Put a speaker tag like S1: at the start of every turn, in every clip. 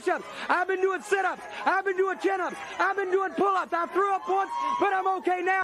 S1: push-ups. I've been doing sit-ups. I've been doing chin-ups. I've been doing pull-ups. I threw up once, but I'm okay now.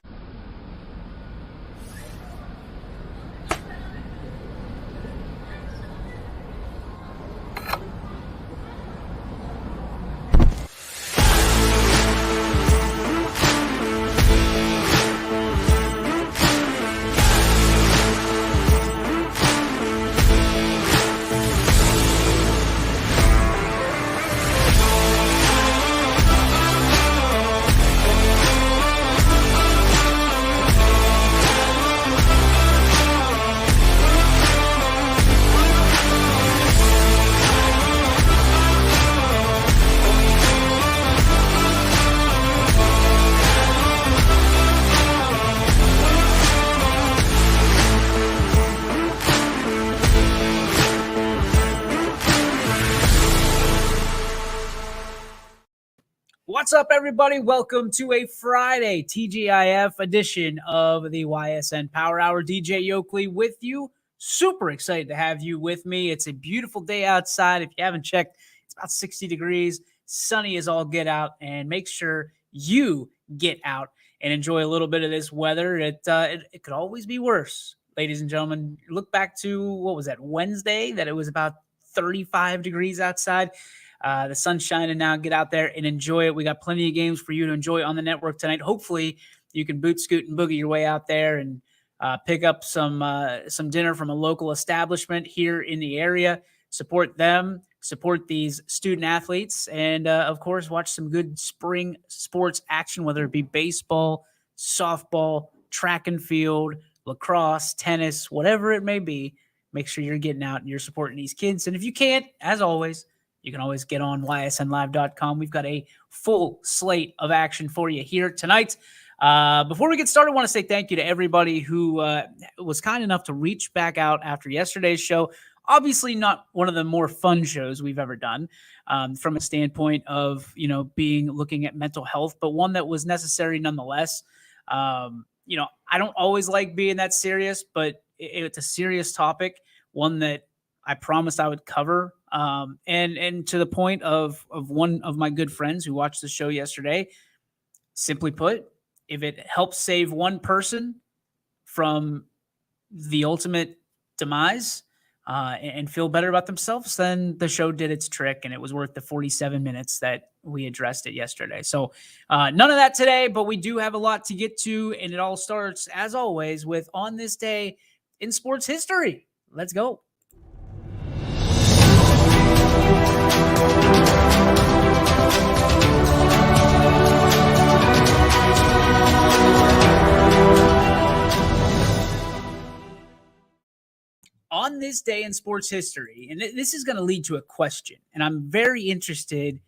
S2: What's up, everybody? Welcome to a Friday TGIF edition of the Ysn Power Hour. DJ Yoakley with you. Super excited to have you with me. It's a beautiful day outside. If you haven't checked, it's about 60 degrees. Sunny as all get out. And make sure you get out and enjoy a little bit of this weather. It could always be worse, ladies and gentlemen. Look back to, what was that, Wednesday, that it was about 35 degrees outside. The sun's shining now. Get out there and enjoy it. We got plenty of games for you to enjoy on the network tonight. Hopefully, you can boot, scoot, and boogie your way out there and pick up some dinner from a local establishment here in the area. Support them, support these student athletes, and, of course, watch some good spring sports action, whether it be baseball, softball, track and field, lacrosse, tennis, whatever it may be. Make sure you're getting out and you're supporting these kids. And if you can't, as always, you can always get on ysnlive.com. We've got a full slate of action for you here tonight. Before we get started, I want to say thank you to everybody who was kind enough to reach back out after yesterday's show. Obviously not one of the more fun shows we've ever done from a standpoint of, looking at mental health, but one that was necessary nonetheless. I don't always like being that serious, but it's a serious topic, one that I promised I would cover. And to the point of one of my good friends who watched the show yesterday, simply put, if it helps save one person from the ultimate demise and feel better about themselves, then the show did its trick, and it was worth the 47 minutes that we addressed it yesterday. So none of that today, but we do have a lot to get to, and it all starts, as always, with On This Day in Sports History. Let's go. On this day in sports history, and this is going to lead to a question, and I'm very interested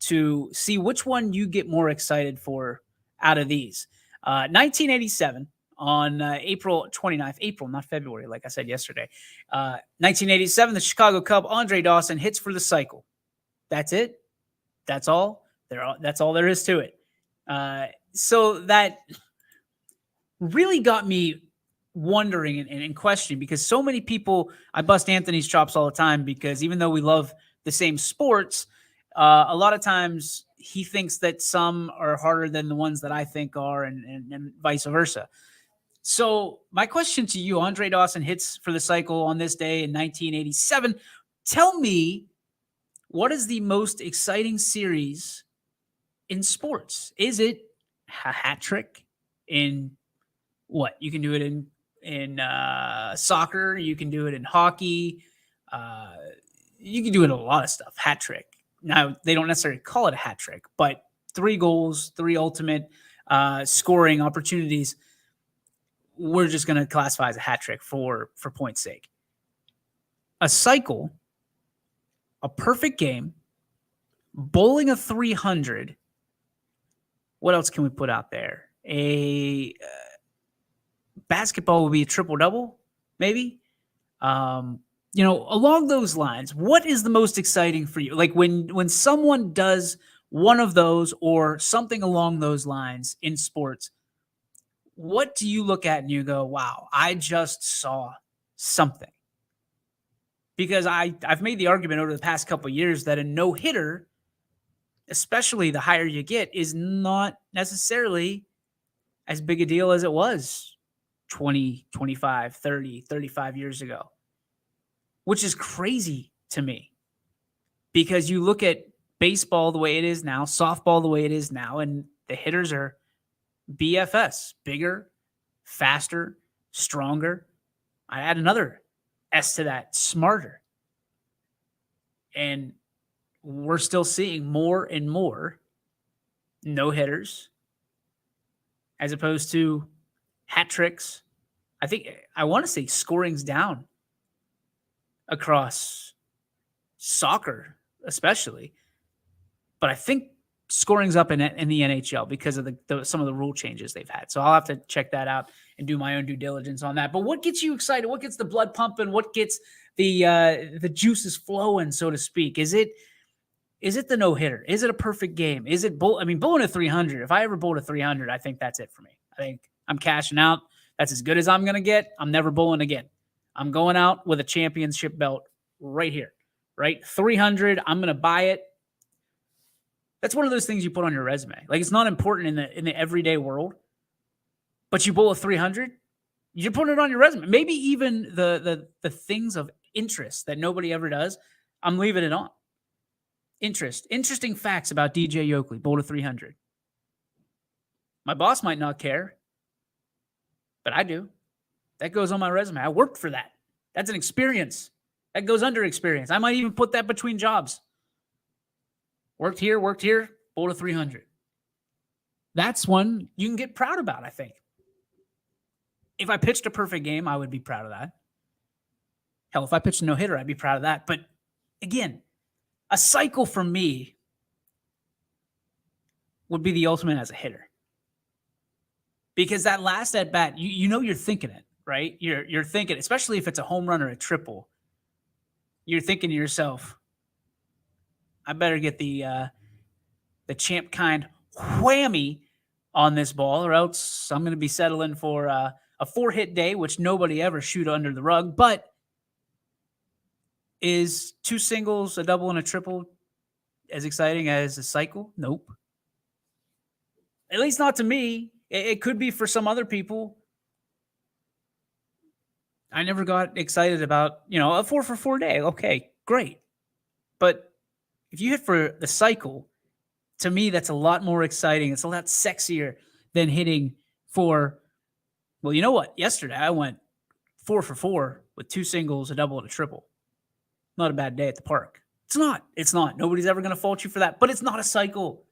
S2: to see which one you get more excited for out of these. 1987, on April 29th, April, not February, like I said yesterday. 1987, the Chicago Cub, Andre Dawson, hits for the cycle. That's it. That's all. That's all there is to it. So that really got me wondering and questioning, because so many people, I bust Anthony's chops all the time, because even though we love the same sports, a lot of times he thinks that some are harder than the ones that I think are, and vice versa. So my question to you, Andre Dawson hits for the cycle on this day in 1987. Tell me, what is the most exciting series in sports? Is it a hat trick in what? You can do it in soccer. You can do it in hockey. You can do it in a lot of stuff. Hat trick. Now, they don't necessarily call it a hat trick, but 3 goals, 3 ultimate scoring opportunities, we're just going to classify as a hat trick for point's sake. A cycle, a perfect game, bowling a 300. What else can we put out there? A basketball would be a triple-double, maybe. Along those lines, what is the most exciting for you? Like when someone does one of those or something along those lines in sports, what do you look at and you go, wow, I just saw something? Because I've made the argument over the past couple of years that a no-hitter especially the higher you get, is not necessarily as big a deal as it was 20, 25, 30, 35 years ago, which is crazy to me because you look at baseball the way it is now, softball the way it is now, and the hitters are BFS, bigger, faster, stronger. I add another S to that, smarter. And we're still seeing more and more no hitters as opposed to hat tricks. I want to say scoring's down across soccer, especially. But I think scoring's up in the NHL because of some of the rule changes they've had. So I'll have to check that out and do my own due diligence on that. But what gets you excited? What gets the blood pumping? What gets the juices flowing, so to speak? Is it the no-hitter? Is it a perfect game? Is it bowling a 300? If I ever bowled a 300, I think that's it for me. I think I'm cashing out. That's as good as I'm going to get. I'm never bowling again. I'm going out with a championship belt right here, right? 300, I'm going to buy it. That's one of those things you put on your resume. Like, it's not important in the everyday world, but you bowl a 300, you're putting it on your resume. Maybe even the things of interest that nobody ever does, I'm leaving it on. Interesting facts about DJ Yokley, bowled a 300. My boss might not care, but I do. That goes on my resume. I worked for that. That's an experience. That goes under experience. I might even put that between jobs. Worked here, bowled a 300. That's one you can get proud about, I think. If I pitched a perfect game, I would be proud of that. Hell, if I pitched a no-hitter, I'd be proud of that. But again, a cycle for me would be the ultimate as a hitter. Because that last at-bat, you know you're thinking it, right? You're thinking, especially if it's a home run or a triple, you're thinking to yourself, I better get the champ kind whammy on this ball, or else I'm going to be settling for a 4-hit day, which nobody ever shoot under the rug. But is 2 singles, a double, and a triple as exciting as a cycle? Nope. At least not to me. It could be for some other people. I never got excited about, a 4-for-4 day. Okay, great. But if you hit for the cycle, to me, that's a lot more exciting. It's a lot sexier than hitting for, well, you know what? Yesterday, I went 4-for-4 with 2 singles, a double, and a triple. Not a bad day at the park. It's not. Nobody's ever going to fault you for that. But it's not a cycle.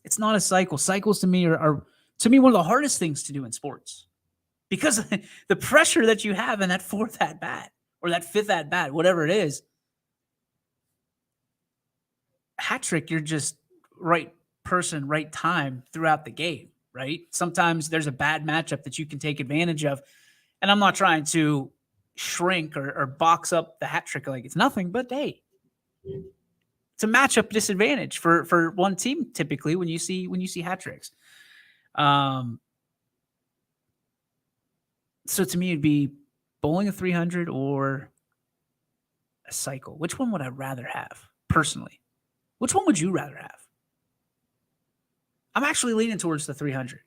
S2: It's not a cycle. Cycles to me are to me one of the hardest things to do in sports. Because the pressure that you have in that 4th at-bat or that 5th at-bat, whatever it is, hat trick, you're just right person, right time throughout the game, right? Sometimes there's a bad matchup that you can take advantage of. And I'm not trying to shrink or box up the hat trick like it's nothing, but hey, it's a matchup disadvantage for one team typically when you see hat tricks. So to me, it'd be bowling a 300 or a cycle. Which one would I rather have personally? Which one would you rather have? I'm actually leaning towards the 300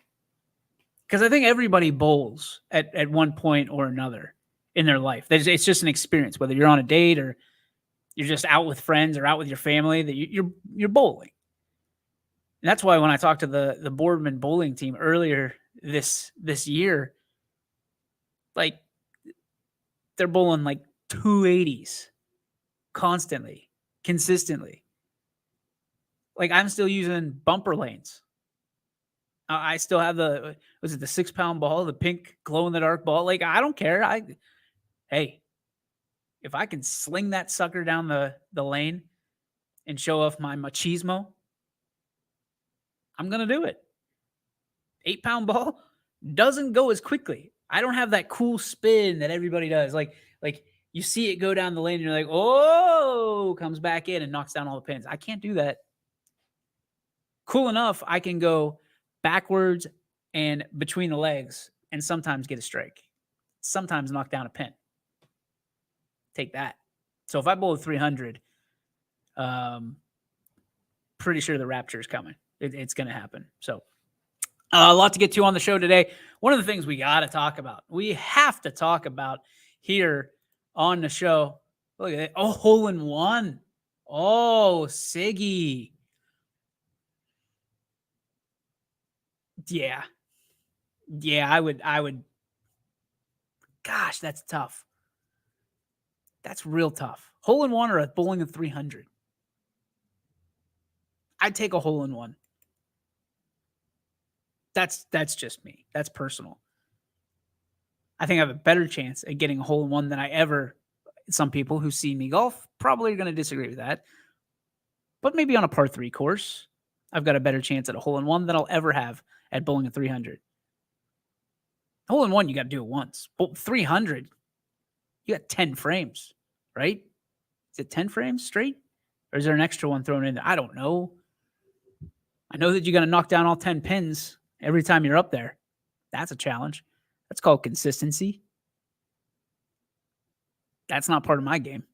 S2: because I think everybody bowls at one point or another in their life. It's just an experience, whether you're on a date or you're just out with friends or out with your family, that you're bowling. And that's why when I talked to the Boardman bowling team earlier this year, like they're bowling like 280s constantly, consistently. Like I'm still using bumper lanes. I still have the 6-pound ball, the pink glow-in-the-dark ball. Like, I don't care. Hey, if I can sling that sucker down the lane and show off my machismo, I'm going to do it. 8-pound ball doesn't go as quickly. I don't have that cool spin that everybody does. Like you see it go down the lane and you're like, oh, comes back in and knocks down all the pins. I can't do that. Cool enough, I can go backwards and between the legs and sometimes get a strike. Sometimes knock down a pin. Take that. So if I bowl a 300, pretty sure the rapture is coming. It's going to happen. So a lot to get to on the show today. One of the things we got to talk about, we have to talk about here on the show. Look at it. Oh, hole in one. Oh, Siggy. Yeah. Yeah, I would. Gosh, that's tough. That's real tough. Hole in one or a bowling of 300? I'd take a hole in one. That's just me. That's personal. I think I have a better chance at getting a hole in one than I ever. Some people who see me golf probably are going to disagree with that. But maybe on a par 3 course, I've got a better chance at a hole in one than I'll ever have at bowling a 300. Hole in one, you got to do it once. But 300, you got 10 frames, right? Is it 10 frames straight? Or is there an extra one thrown in there? I don't know. I know that you got to knock down all 10 pins every time you're up there. That's a challenge. That's called consistency. That's not part of my game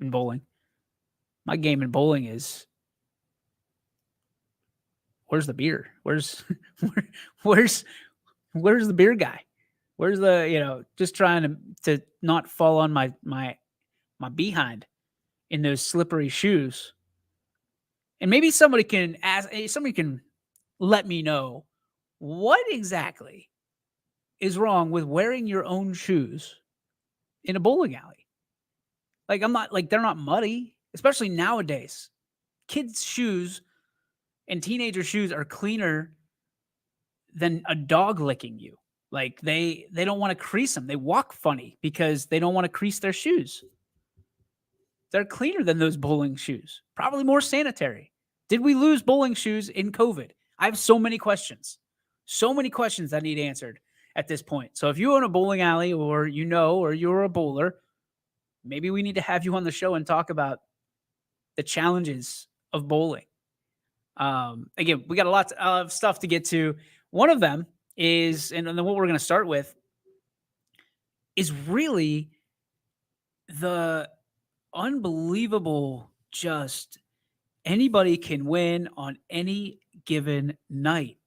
S2: in bowling. My game in bowling is, where's the beer? Where's the beer guy? Where's the, just trying to not fall on my behind in those slippery shoes. And maybe somebody can let me know what exactly is wrong with wearing your own shoes in a bowling alley. Like, they're not muddy, especially nowadays. Kids' shoes and teenager shoes are cleaner than a dog licking you. Like, they don't want to crease them. They walk funny because they don't want to crease their shoes. They're cleaner than those bowling shoes. Probably more sanitary. Did we lose bowling shoes in COVID? I have so many questions. So many questions that need answered at this point. So if you own a bowling alley or you're a bowler, maybe we need to have you on the show and talk about the challenges of bowling. Again, we got a lot of stuff to get to. One of them is, and then what we're going to start with, is really the unbelievable, just anybody can win on any given night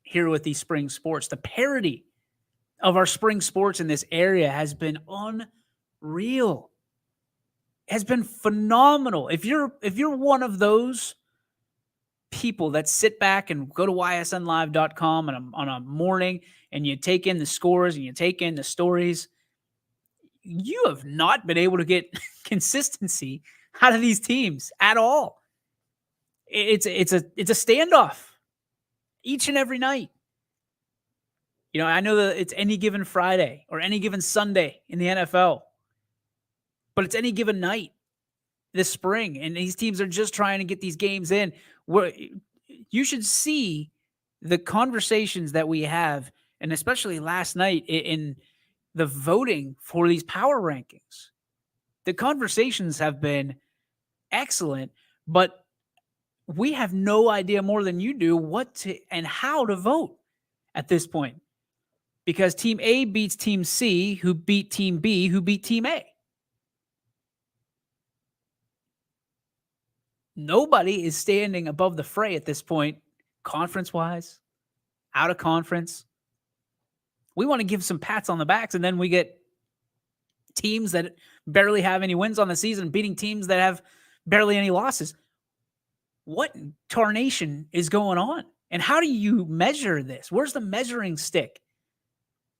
S2: here with these spring sports. The parity of our spring sports in this area has been unreal. Has been phenomenal. If you're one of those people that sit back and go to ysnlive.com on a morning and you take in the scores and you take in the stories, you have not been able to get consistency out of these teams at all. It's a standoff each and every night. I know that it's any given Friday or any given Sunday in the NFL, but it's any given night this spring, and these teams are just trying to get these games in. Where you should see the conversations that we have, and especially last night in the voting for these power rankings. The conversations have been excellent, but we have no idea more than you do what to and how to vote at this point, because Team A beats Team C, who beat Team B, who beat Team A. Nobody is standing above the fray at this point, conference-wise, out of conference. We want to give some pats on the backs, and then we get teams that barely have any wins on the season beating teams that have barely any losses. What tarnation is going on? And how do you measure this? Where's the measuring stick?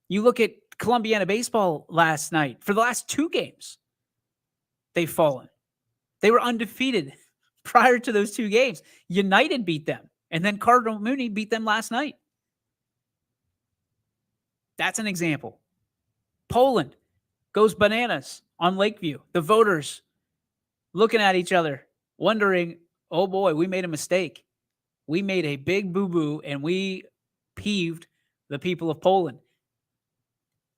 S2: You look at Columbiana baseball last night. For the last 2 games, they've fallen. They were undefeated prior to those 2 games. United beat them, and then Cardinal Mooney beat them last night. That's an example. Poland goes bananas on Lakeview. The voters looking at each other, wondering, oh boy, we made a mistake. We made a big boo-boo, and we peeved the people of Poland.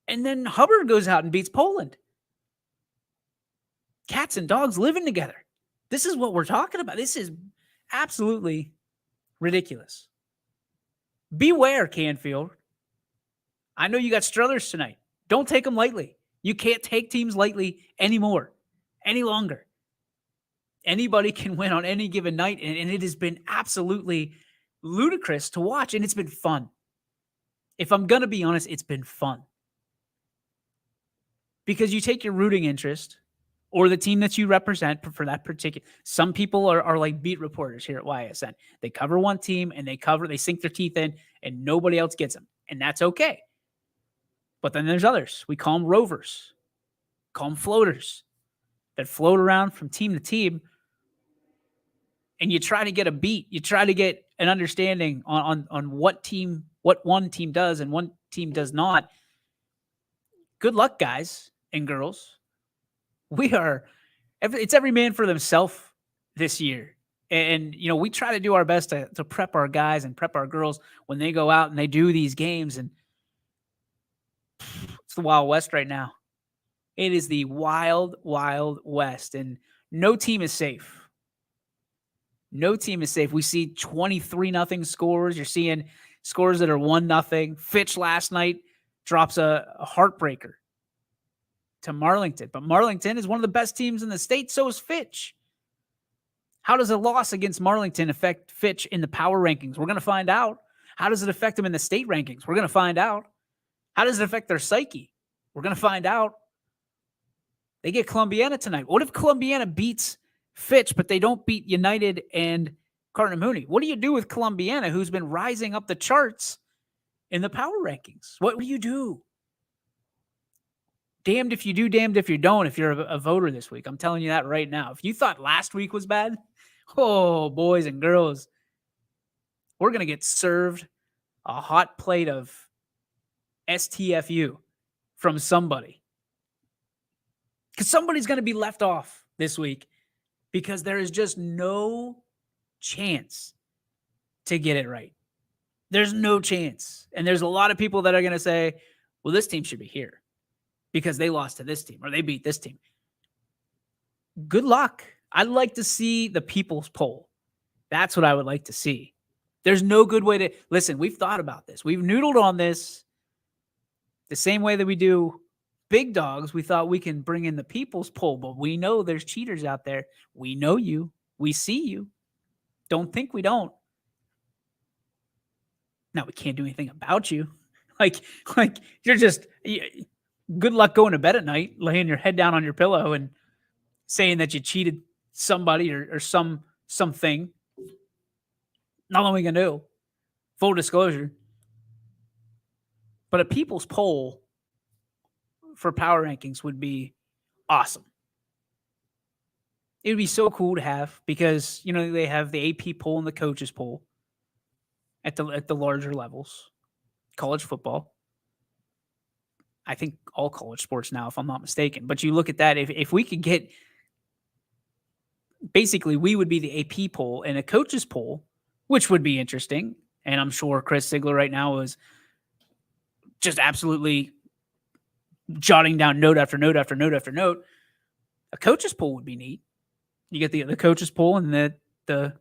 S2: And then Hubbard goes out and beats Poland. Cats and dogs living together. This is what we're talking about. This is absolutely ridiculous. Beware, Canfield. I know you got Struthers tonight. Don't take them lightly. You can't take teams lightly anymore, any longer. Anybody can win on any given night, and it has been absolutely ludicrous to watch, and it's been fun. If I'm going to be honest, it's been fun. Because you take your rooting interest or the team that you represent for that particular. Some people are like beat reporters here at YSN. They cover one team and they sink their teeth in, and nobody else gets them. And that's okay. But then there's others. We call them rovers, call them floaters that float around from team to team. And you try to get a beat. You try to get an understanding on what one team does and one team does not. Good luck, guys and girls. It's every man for themselves this year. And, we try to do our best to prep our guys and prep our girls when they go out and they do these games. And it's the Wild West right now. It is the wild, wild West. And no team is safe. No team is safe. We see 23-0 scores. You're seeing scores that are 1-0. Fitch last night drops a heartbreaker to Marlington. But Marlington is one of the best teams in the state. So is Fitch. How does a loss against Marlington affect Fitch in the power rankings? We're going to find out. How does it affect them in the state rankings? We're going to find out. How does it affect their psyche? We're going to find out. They get Columbiana tonight. What if Columbiana beats Fitch, but they don't beat United and Cardinal Mooney? What do you do with Columbiana, who's been rising up the charts in the power rankings? What do you do? Damned if you do, damned if you don't, if you're a voter this week. I'm telling you that right now. If you thought last week was bad, oh, boys and girls, we're going to get served a hot plate of STFU from somebody. Because somebody's going to be left off this week because there is just no chance to get it right. There's no chance. And there's a lot of people that are going to say, well, this team should be here because they lost to this team or they beat this team. Good luck. I'd like to see the people's poll. That's what I would like to see. There's no good way to listen. We've thought about this. We've noodled on this the same way that we do big dogs. We thought we can bring in the people's poll, but we know there's cheaters out there. We know you. We see you. Don't think we don't. Now we can't do anything about you. Like you're just good luck going to bed at night, laying your head down on your pillow and saying that you cheated somebody or something. Nothing we can do. Full disclosure. But a people's poll for power rankings would be awesome. It would be so cool to have because, they have the AP poll and the coaches poll at the larger levels. College football. I think all college sports now, if I'm not mistaken. But you look at that, if we could get, basically we would be the AP poll and a coaches poll, which would be interesting. And I'm sure Chris Sigler right now is just absolutely jotting down note after note after note after note. A coaches poll would be neat. You get the coaches poll and the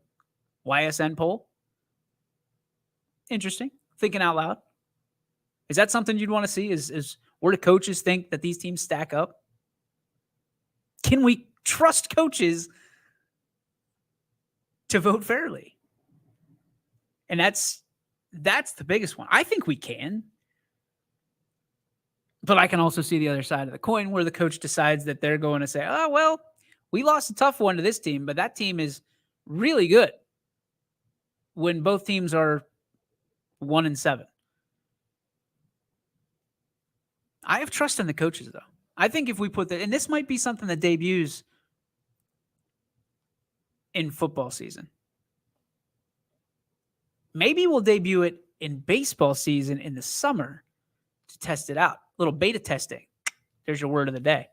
S2: YSN poll. Interesting. Thinking out loud. Is that something you'd want to see? Is where do coaches think that these teams stack up? Can we trust coaches to vote fairly? And that's the biggest one. I think we can. But I can also see the other side of the coin where the coach decides that they're going to say, oh, well, we lost a tough one to this team, but that team is really good when both teams are 1-7. I have trust in the coaches, though. I think if we put that, and this might be something that debuts in football season. Maybe we'll debut it in baseball season in the summer to test it out. A little beta testing. There's your word of the day.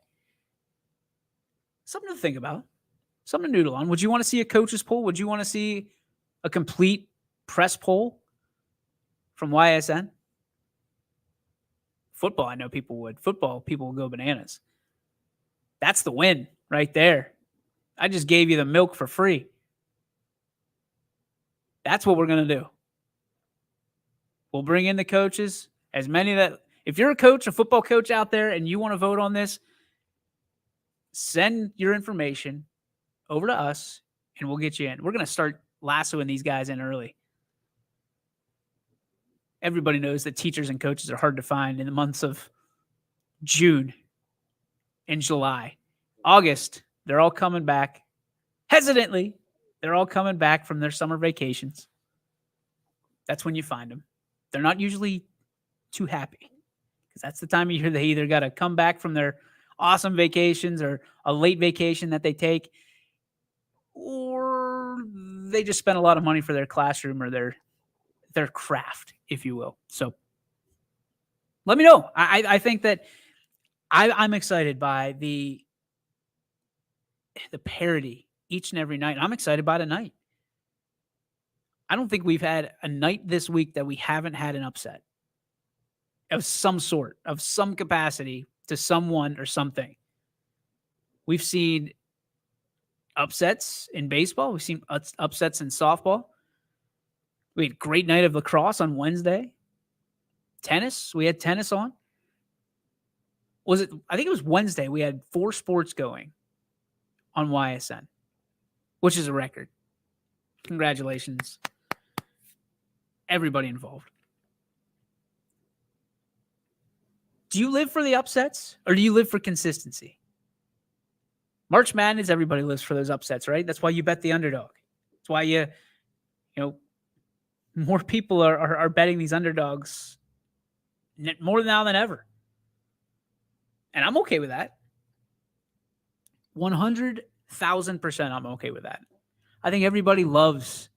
S2: Something to think about. Something to noodle on. Would you want to see a coach's poll? Would you want to see a complete press poll from YSN? Football, I know people would. Football, people will go bananas. That's the win right there. I just gave you the milk for free. That's what we're going to do. We'll bring in the coaches. As many that, if you're a coach, a football coach out there, and you want to vote on this, send your information over to us, and we'll get you in. We're going to start lassoing these guys in early. Everybody knows that teachers and coaches are hard to find in the months of June and July. August, they're all coming back. Hesitantly, they're all coming back from their summer vacations. That's when you find them. They're not usually too happy because that's the time of year they either got to come back from their awesome vacations or a late vacation that they take, or they just spent a lot of money for their classroom or their craft, if you will. So let me know. I think that I'm excited by the parity each and every night. I'm excited by tonight. I don't think we've had a night this week that we haven't had an upset of some sort, of some capacity to someone or something. We've seen upsets in baseball. We've seen upsets in softball. We had a great night of lacrosse on Wednesday. Tennis, we had tennis on. I think it was Wednesday. We had 4 sports going on YSN, which is a record. Congratulations, everybody involved. Do you live for the upsets or do you live for consistency? March Madness, everybody lives for those upsets, right? That's why you bet the underdog. That's why more people are betting these underdogs more now than ever. And I'm okay with that. 100,000% I'm okay with that. I think everybody loves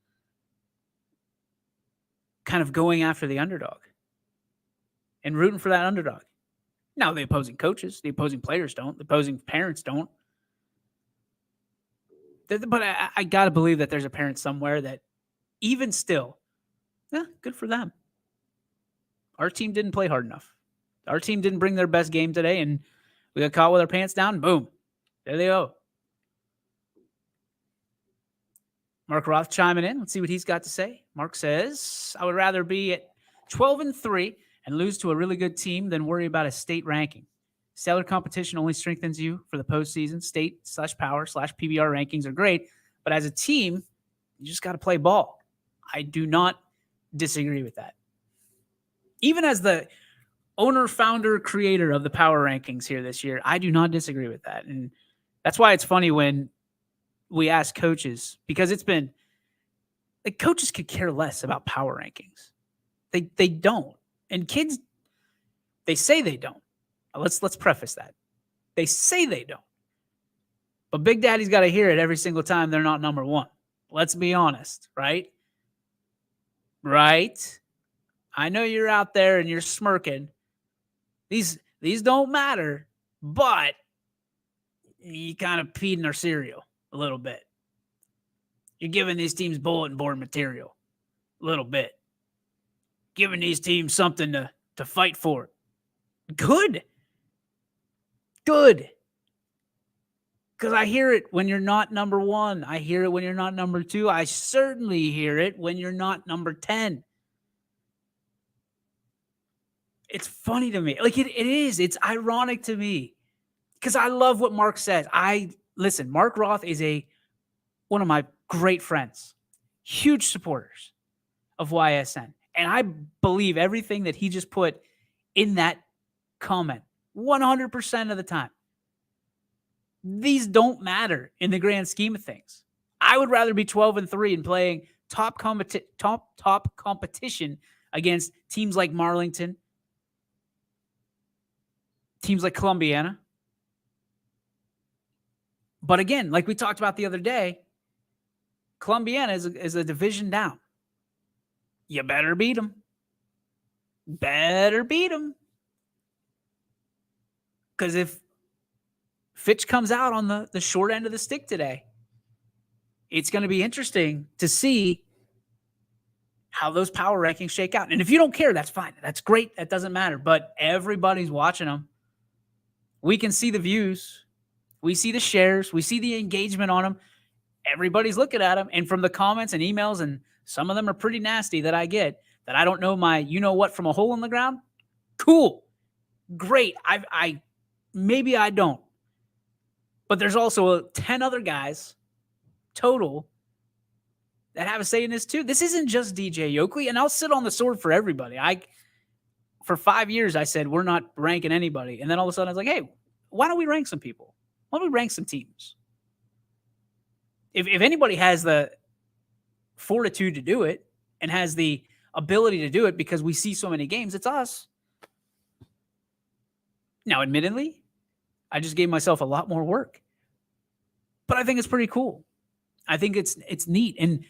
S2: kind of going after the underdog and rooting for that underdog. Now, the opposing coaches, the opposing players don't, the opposing parents don't. But I got to believe that there's a parent somewhere that even still, good for them. Our team didn't play hard enough. Our team didn't bring their best game today, and we got caught with our pants down. Boom. There they go. Mark Roth chiming in. Let's see what he's got to say. Mark says, I would rather be at 12-3 and lose to a really good team than worry about a state ranking. Stellar competition only strengthens you for the postseason. State/power/PBR rankings are great, but as a team, you just got to play ball. I do not disagree with that. Even as the owner, founder, creator of the power rankings here this year, I do not disagree with that. And that's why it's funny when we ask coaches, because it's been like coaches could care less about power rankings. They don't. And kids, they say they don't. Let's preface that. They say they don't. But Big Daddy's got to hear it every single time they're not number one. Let's be honest, right? Right? I know you're out there and you're smirking. These don't matter, but you kind of peed in our cereal a little bit. You're giving these teams bulletin board material a little bit. Giving these teams something to fight for. Good. Good. Because I hear it when you're not number one. I hear it when you're not number 2. I certainly hear it when you're not number 10. It's funny to me. Like it is. It's ironic to me. Because I love what Mark says. Listen, Mark Roth is one of my great friends. Huge supporters of YSN. And I believe everything that he just put in that comment 100% of the time. These don't matter in the grand scheme of things. I would rather be 12-3 and playing top competition against teams like Marlington, teams like Columbiana. But again, like we talked about the other day, Columbiana is a division down. You better beat them. Better beat them. Because if Fitch comes out on the short end of the stick today, it's going to be interesting to see how those power rankings shake out. And if you don't care, that's fine. That's great. That doesn't matter. But everybody's watching them. We can see the views. We see the shares. We see the engagement on them. Everybody's looking at them. And from the comments and emails, and some of them are pretty nasty that I get, that I don't know my you-know-what from a hole in the ground. Cool. Great. Maybe I don't. But there's also 10 other guys total that have a say in this too. This isn't just DJ Yoakley, and I'll sit on the sword for everybody. For 5 years, I said, we're not ranking anybody. And then all of a sudden I was like, hey, why don't we rank some people? Why don't we rank some teams? If anybody has the fortitude to do it and has the ability to do it because we see so many games, it's us. Now, admittedly, I just gave myself a lot more work. But I think it's pretty cool. I think it's neat. And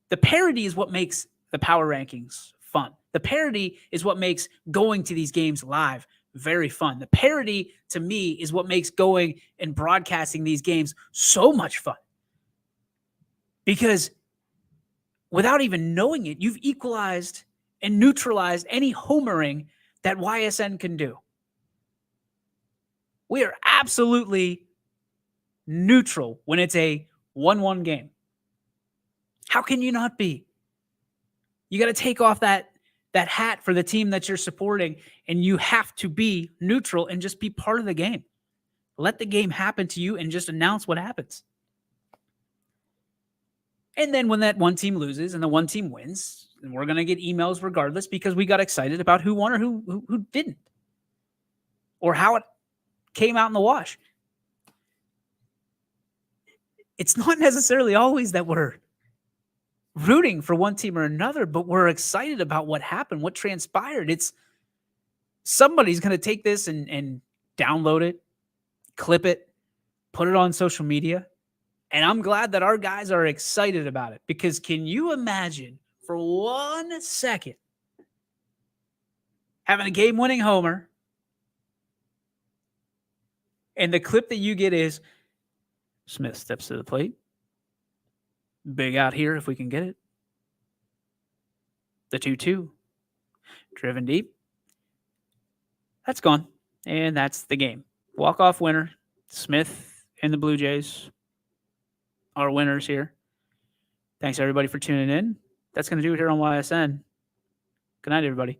S2: the parody is what makes the power rankings fun. The parody is what makes going to these games live very fun. The parody, to me, is what makes going and broadcasting these games so much fun. Because without even knowing it, you've equalized and neutralized any homering that YSN can do. We are absolutely neutral when it's a 1-1 game. How can you not be? You got to take off that hat for the team that you're supporting, and you have to be neutral and just be part of the game. Let the game happen to you and just announce what happens. And then when that one team loses and the one team wins, and we're going to get emails regardless because we got excited about who won or who didn't, or how it came out in the wash. It's not necessarily always that we're rooting for one team or another, but we're excited about what happened, what transpired. It's somebody's going to take this and download it, clip it, put it on social media. And I'm glad that our guys are excited about it, because can you imagine for 1 second having a game-winning homer and the clip that you get is Smith steps to the plate. Big out here if we can get it. The 2-2. Driven deep. That's gone. And that's the game. Walk-off winner. Smith and the Blue Jays are winners here. Thanks, everybody, for tuning in. That's going to do it here on YSN. Good night, everybody.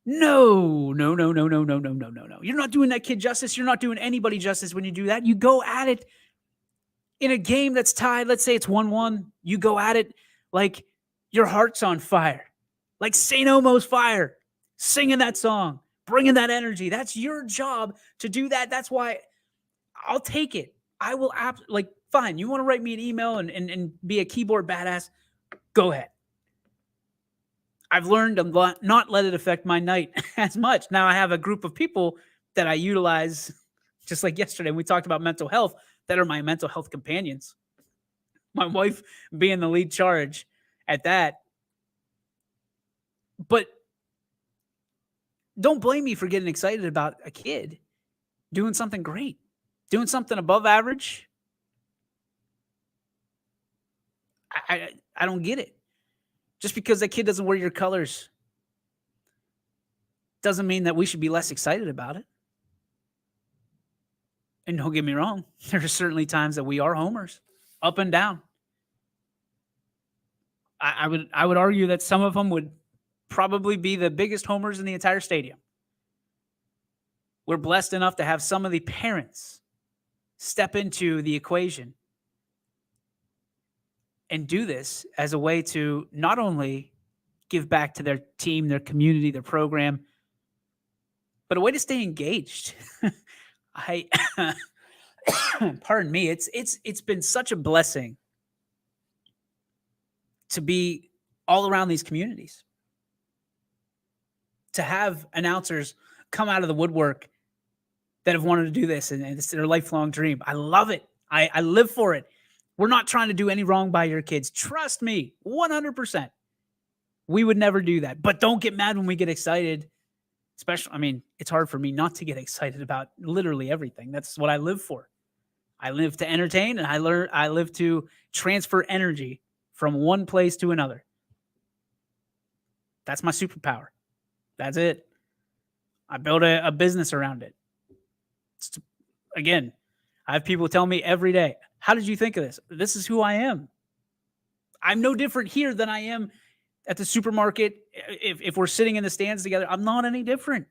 S2: No. You're not doing that kid justice. You're not doing anybody justice when you do that. You go at it in a game that's tied. Let's say it's 1-1. You go at it like your heart's on fire, like St. Omo's fire, singing that song, bringing that energy. That's your job to do that. That's why I'll take it. I will fine. You want to write me an email and be a keyboard badass? Go ahead. I've learned to not let it affect my night as much. Now I have a group of people that I utilize, just like yesterday we talked about mental health, that are my mental health companions. My wife being the lead charge at that. But don't blame me for getting excited about a kid doing something great, doing something above average. I don't get it. Just because that kid doesn't wear your colors doesn't mean that we should be less excited about it. And don't get me wrong, there are certainly times that we are homers, up and down. I would argue that some of them would probably be the biggest homers in the entire stadium. We're blessed enough to have some of the parents step into the equation and do this as a way to not only give back to their team, their community, their program, but a way to stay engaged. Pardon me. It's been such a blessing to be all around these communities, to have announcers come out of the woodwork that have wanted to do this, and it's their lifelong dream. I love it. I live for it. We're not trying to do any wrong by your kids. Trust me, 100%. We would never do that. But don't get mad when we get excited. Especially, it's hard for me not to get excited about literally everything. That's what I live for. I live to entertain, and I live to transfer energy from one place to another. That's my superpower. That's it. I build a business around it. Again, I have people tell me every day, how did you think of this? This is who I am. I'm no different here than I am at the supermarket. If we're sitting in the stands together, I'm not any different.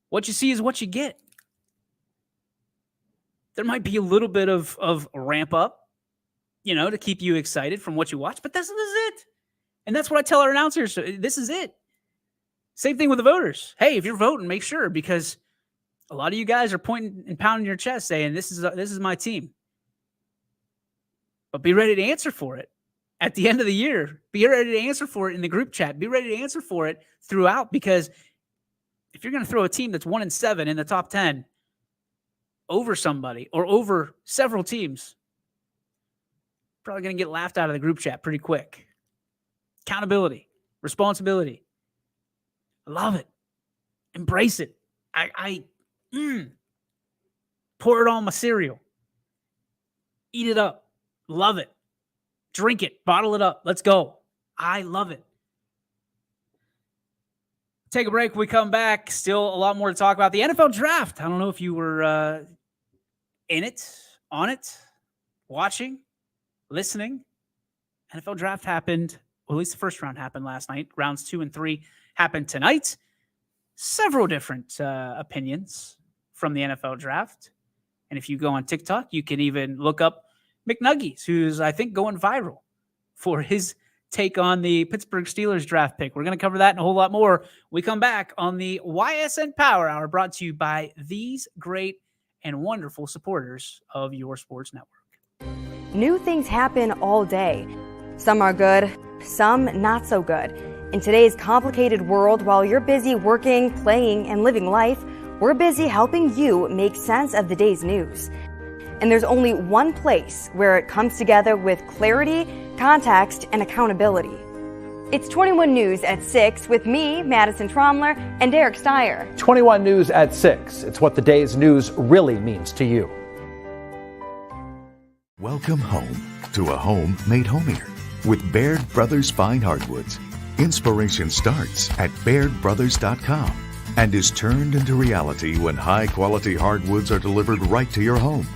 S2: What you see is what you get. there might be a little bit of ramp up, to keep you excited from what you watch, but this is it. And that's what I tell our announcers. This is it. Same thing with the voters. Hey, if you're voting, make sure, because a lot of you guys are pointing and pounding your chest saying, this is my team. But be ready to answer for it at the end of the year. Be ready to answer for it in the group chat. Be ready to answer for it throughout, because if you're going to throw a team that's 1-7 in the top 10 over somebody or over several teams, probably going to get laughed out of the group chat pretty quick. Accountability, responsibility. I love it. Embrace it. I pour it on my cereal. Eat it up. Love it. Drink it. Bottle it up. Let's go. I love it. Take a break. We come back. Still a lot more to talk about. The NFL draft. I don't know if you were in it, on it, watching, listening. NFL draft happened. Well, at least the first round happened last night. Rounds 2 and 3 happened tonight. Several different opinions from the NFL draft. And if you go on TikTok, you can even look up McNuggies, who's, I think, going viral for his take on the Pittsburgh Steelers draft pick. We're going to cover that and a whole lot more. We come back on the Ysn Power Hour, brought to you by these great and wonderful supporters of your sports network.
S3: New things happen all day. Some are good, some not so good. In today's complicated world, while you're busy working, playing, and living life, we're busy helping you make sense of the day's news. And there's only one place where it comes together with clarity, context, and accountability. It's 21 News at 6 with me, Madison Tromler, and Derek Steyer.
S4: 21 News at 6. It's what the day's news really means to you.
S5: Welcome home to a home made homier with Baird Brothers Fine Hardwoods. Inspiration starts at BairdBrothers.com and is turned into reality when high-quality hardwoods are delivered right to your home.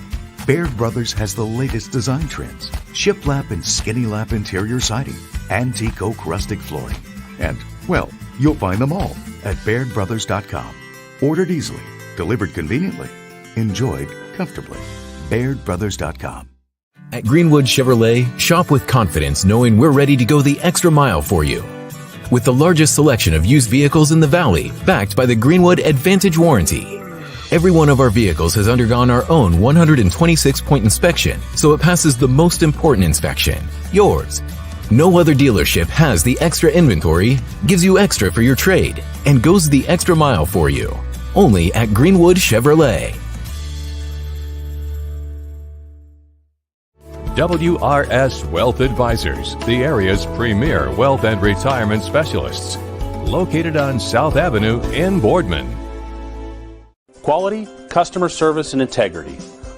S5: Baird Brothers has the latest design trends: shiplap and skinny lap interior siding, antique oak rustic flooring, and, well, you'll find them all at BairdBrothers.com. Ordered easily, delivered conveniently, enjoyed comfortably. BairdBrothers.com.
S6: At Greenwood Chevrolet, shop with confidence knowing we're ready to go the extra mile for you. With the largest selection of used vehicles in the Valley, backed by the Greenwood Advantage Warranty. Every one of our vehicles has undergone our own 126-point inspection, so it passes the most important inspection, yours. No other dealership has the extra inventory, gives you extra for your trade, and goes the extra mile for you. Only at Greenwood Chevrolet.
S7: WRS Wealth Advisors, the area's premier wealth and retirement specialists. Located on South Avenue in Boardman.
S8: Quality, customer service, and integrity.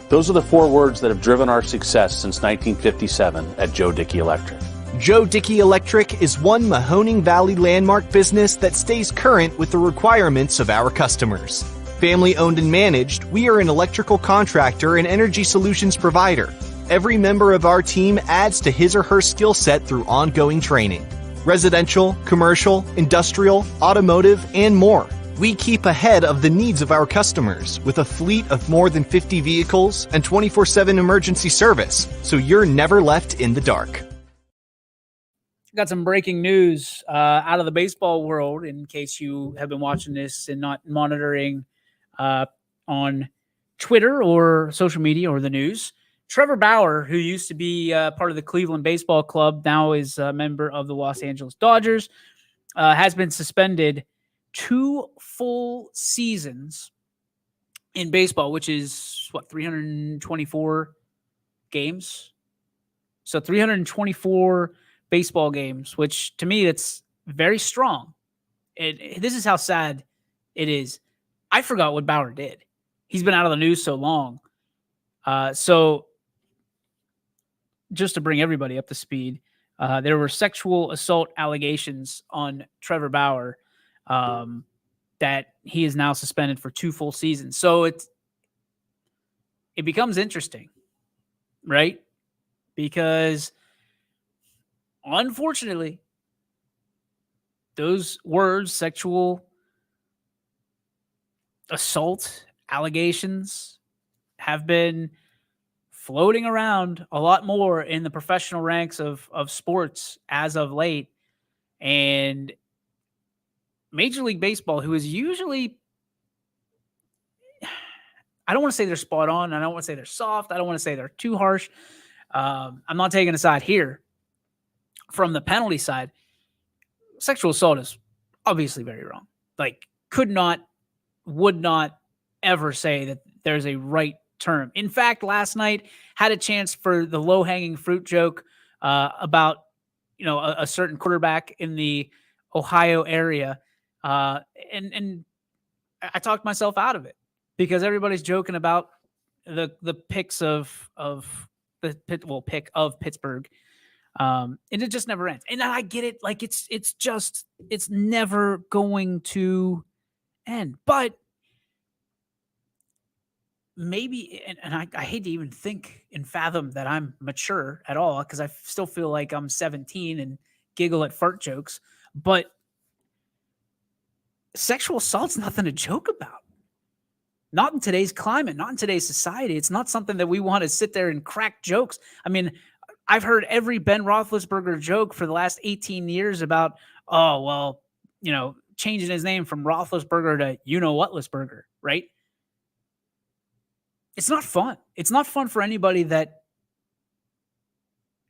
S8: Those are the 4 words that have driven our success since 1957 at Joe Dickey Electric.
S9: Joe Dickey Electric is one Mahoning Valley landmark business that stays current with the requirements of our customers. Family owned and managed, we are an electrical contractor and energy solutions provider. Every member of our team adds to his or her skill set through ongoing training. Residential, commercial, industrial, automotive, and more. We keep ahead of the needs of our customers with a fleet of more than 50 vehicles and 24/7 emergency service, so you're never left in the dark.
S2: Got some breaking news out of the baseball world in case you have been watching this and not monitoring on Twitter or social media or the news. Trevor Bauer, who used to be part of the Cleveland Baseball Club, now is a member of the Los Angeles Dodgers, has been suspended 2 full seasons in baseball, which is, 324 games? So 324 baseball games, which to me, that's very strong. This is how sad it is. I forgot what Bauer did. He's been out of the news so long. So just to bring everybody up to speed, there were sexual assault allegations on Trevor Bauer that he is now suspended for 2 full seasons. So it becomes interesting, right? Because unfortunately, those words, sexual assault allegations, have been floating around a lot more in the professional ranks of sports as of late. And Major League Baseball, who is usually, I don't want to say they're spot on. I don't want to say they're soft. I don't want to say they're too harsh. I'm not taking a side here. From the penalty side, sexual assault is obviously very wrong. Like, could not, would not ever say that there's a right term. In fact, last night had a chance for the low-hanging fruit joke about, a certain quarterback in the Ohio area. And I talked myself out of it because everybody's joking about the picks of pick of Pittsburgh. And it just never ends. And I get it. Like it's never going to end, but maybe, and I hate to even think and fathom that I'm mature at all, because I still feel like I'm 17 and giggle at fart jokes, but sexual assault's nothing to joke about. Not in today's climate, not in today's society. It's not something that we want to sit there and crack jokes. I mean, I've heard every Ben Roethlisberger joke for the last 18 years about, changing his name from Roethlisberger to you-know-what-lisberger, right? It's not fun. It's not fun for anybody that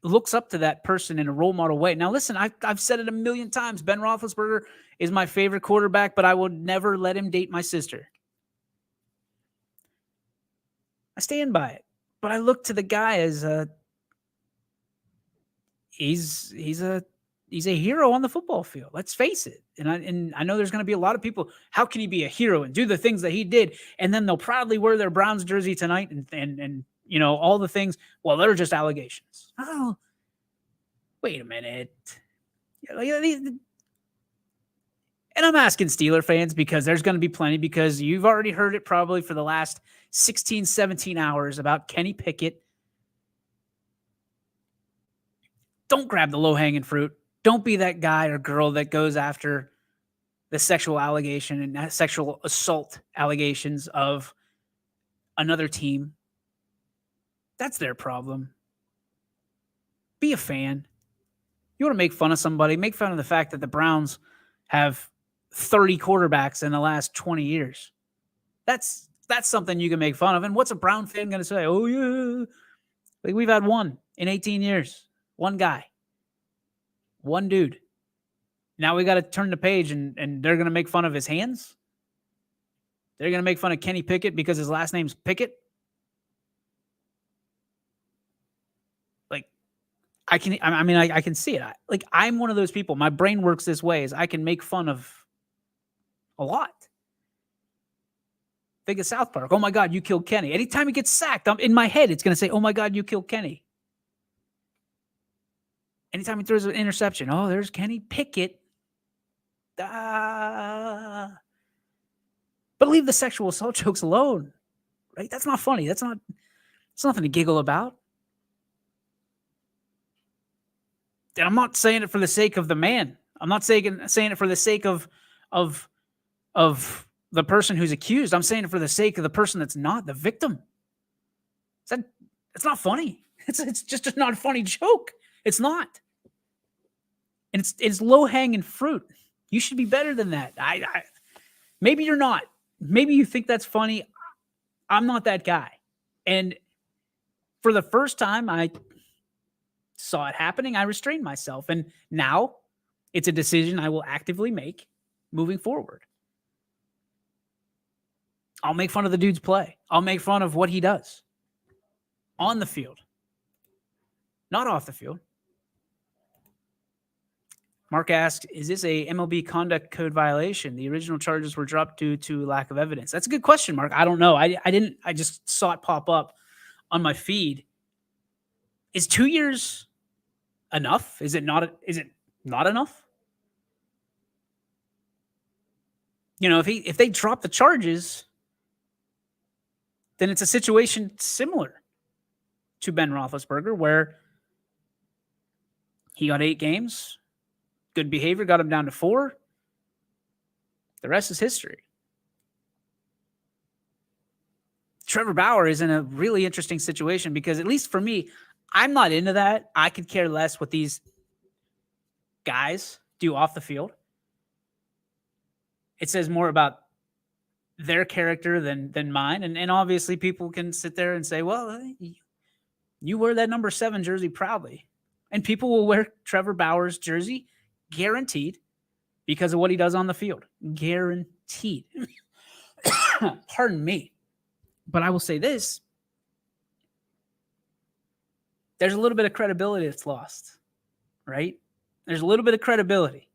S2: looks up to that person in a role model way. Now, listen, I've said it a million times. Ben Roethlisberger is my favorite quarterback, but I will never let him date my sister. I stand by it. But I look to the guy as he's a hero on the football field. Let's face it. And I know there's going to be a lot of people. How can he be a hero and do the things that he did? And then they'll proudly wear their Browns jersey tonight and all the things. Well, they're just allegations. Oh, wait a minute. And I'm asking Steeler fans because there's going to be plenty, because you've already heard it probably for the last 16, 17 hours about Kenny Pickett. Don't grab the low-hanging fruit. Don't be that guy or girl that goes after the sexual allegation and sexual assault allegations of another team. That's their problem. Be a fan. You want to make fun of somebody, make fun of the fact that the Browns have 30 quarterbacks in the last 20 years. That's something you can make fun of. And what's a Brown fan going to say? Oh, yeah. Like, we've had one in 18 years. One guy. One dude. Now we got to turn the page and they're going to make fun of his hands? They're going to make fun of Kenny Pickett because his last name's Pickett? Like, I can see it. I'm one of those people. My brain works this way, is I can make fun of a lot. Think of South Park. Oh my God, you killed Kenny. Anytime he gets sacked, in my head, it's going to say, oh my God, you killed Kenny. Anytime he throws an interception, oh, there's Kenny Pickett. But leave the sexual assault jokes alone, right? That's not funny. It's nothing to giggle about. And I'm not saying it for the sake of the man. I'm not saying it for the sake of the person who's accused. I'm saying it for the sake of the person that's not the victim. It's not funny. It's just not a funny joke. It's not. And it's low-hanging fruit. You should be better than that. Maybe you're not. Maybe you think that's funny. I'm not that guy. And for the first time I saw it happening, I restrained myself. And now it's a decision I will actively make moving forward. I'll make fun of the dude's play. I'll make fun of what he does on the field, not off the field. Mark asks, is this a MLB conduct code violation? The original charges were dropped due to lack of evidence. That's a good question, Mark. I don't know. I just saw it pop up on my feed. Is 2 years enough? Is it not enough? If they drop the charges, then it's a situation similar to Ben Roethlisberger, where he got 8 games. Good behavior got him down to 4. The rest is history. Trevor Bauer is in a really interesting situation because, at least for me, I'm not into that. I could care less what these guys do off the field. It says more about their character than mine. And obviously people can sit there and say, well, you wear that number 7 jersey proudly. And people will wear Trevor Bauer's jersey guaranteed because of what he does on the field. Guaranteed. Pardon me. But I will say this. There's a little bit of credibility that's lost, right? There's a little bit of credibility.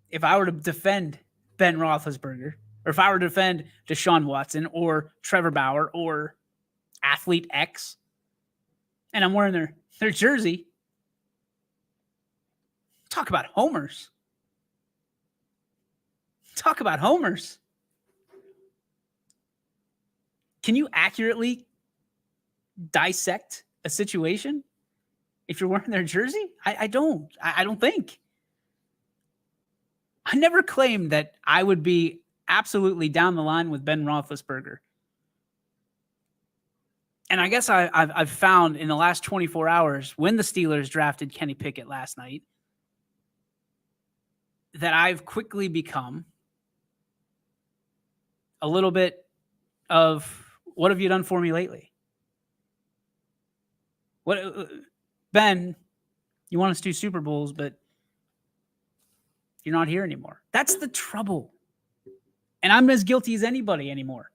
S2: If I were to defend Ben Roethlisberger, or if I were to defend Deshaun Watson or Trevor Bauer or athlete X, and I'm wearing their jersey, talk about homers. Talk about homers. Can you accurately dissect a situation if you're wearing their jersey? I don't think. I never claimed that I would be absolutely down the line with Ben Roethlisberger. And I guess I've found in the last 24 hours, when the Steelers drafted Kenny Pickett last night, that I've quickly become a little bit of, what have you done for me lately? What, Ben, you want us to do Super Bowls, but you're not here anymore. That's the trouble. And I'm as guilty as anybody anymore.